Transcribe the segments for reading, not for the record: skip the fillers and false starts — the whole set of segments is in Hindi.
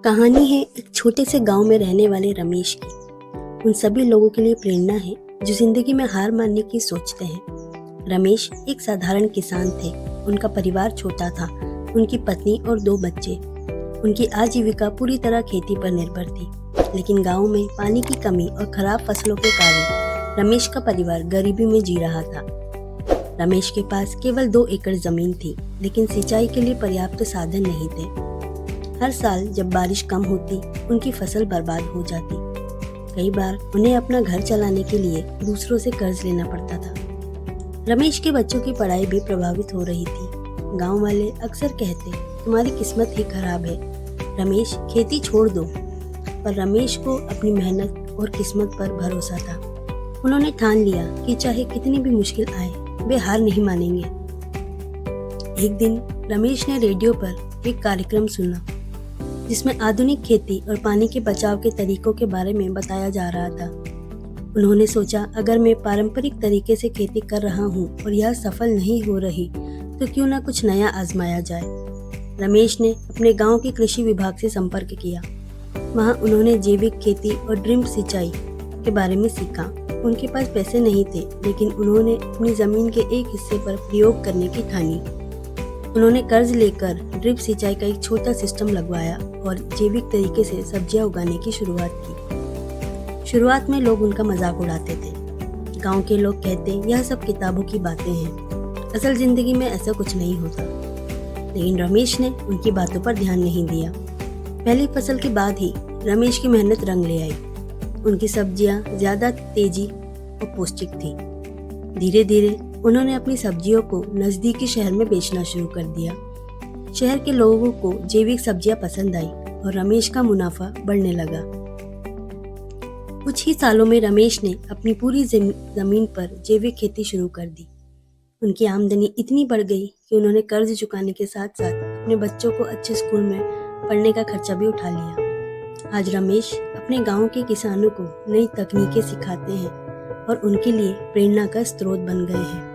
कहानी है एक छोटे से गांव में रहने वाले रमेश की। उन सभी लोगों के लिए प्रेरणा है जो जिंदगी में हार मानने की सोचते हैं। रमेश एक साधारण किसान थे। उनका परिवार छोटा था। उनकी पत्नी और 2 बच्चे। उनकी आजीविका पूरी तरह खेती पर निर्भर थी। लेकिन गांव में पानी की कमी और खराब फसलों के कारण रमेश का परिवार गरीबी में जी रहा था। रमेश के पास केवल 2 एकड़ जमीन थी, लेकिन सिंचाई के लिए पर्याप्त साधन नहीं थे। हर साल जब बारिश कम होती, उनकी फसल बर्बाद हो जाती। कई बार उन्हें अपना घर चलाने के लिए दूसरों से कर्ज लेना पड़ता था। रमेश के बच्चों की पढ़ाई भी प्रभावित हो रही थी। गांव वाले अक्सर कहते, तुम्हारी किस्मत ही खराब है, रमेश खेती छोड़ दो। पर रमेश को अपनी मेहनत और किस्मत पर भरोसा था। उन्होंने ठान लिया कि चाहे कितनी भी मुश्किल आए, वे हार नहीं मानेंगे। एक दिन रमेश ने रेडियो पर एक कार्यक्रम सुना जिसमें आधुनिक खेती और पानी के बचाव के तरीकों के बारे में बताया जा रहा था। उन्होंने सोचा, अगर मैं पारंपरिक तरीके से खेती कर रहा हूँ और यह सफल नहीं हो रही, तो क्यों ना कुछ नया आजमाया जाए। रमेश ने अपने गांव के कृषि विभाग से संपर्क किया। वहां उन्होंने जैविक खेती और ड्रिप सिंचाई के बारे में सीखा। उनके पास पैसे नहीं थे, लेकिन उन्होंने अपनी जमीन के एक हिस्से पर प्रयोग करने की ठानी। उन्होंने कर्ज लेकर ड्रिप सिंचाई का एक छोटा सिस्टम लगवाया और जैविक तरीके से सब्जियां उगाने की शुरुआत की। शुरुआत में लोग उनका मजाक उड़ाते थे। गांव के लोग कहते, यह सब किताबों की बातें हैं, असल जिंदगी में ऐसा कुछ नहीं होता। लेकिन रमेश ने उनकी बातों पर ध्यान नहीं दिया। पहली फसल के बाद ही रमेश की मेहनत रंग ले आई। उनकी सब्जियां ज्यादा तेजी और पौष्टिक थी। धीरे धीरे उन्होंने अपनी सब्जियों को नजदीकी शहर में बेचना शुरू कर दिया। शहर के लोगों को जैविक सब्जियां पसंद आई और रमेश का मुनाफा बढ़ने लगा। कुछ ही सालों में रमेश ने अपनी पूरी जमीन पर जैविक खेती शुरू कर दी। उनकी आमदनी इतनी बढ़ गई कि उन्होंने कर्ज चुकाने के साथ साथ अपने बच्चों को अच्छे स्कूल में पढ़ने का खर्चा भी उठा लिया। आज रमेश अपने गांव के किसानों को नई तकनीकें सिखाते हैं और उनके लिए प्रेरणा का स्रोत बन गए हैं।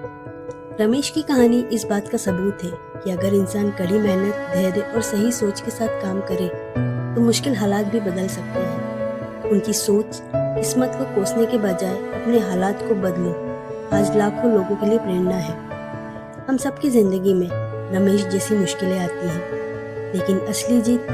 रमेश की कहानी इस बात का सबूत है कि अगर इंसान कड़ी मेहनत, धैर्य और सही सोच के साथ काम करे तो मुश्किल हालात भी बदल सकते हैं। उनकी सोच किस्मत को कोसने के बजाय अपने हालात को बदलो आज लाखों लोगों के लिए प्रेरणा है। हम सबकी जिंदगी में रमेश जैसी मुश्किलें आती हैं, लेकिन असली जीत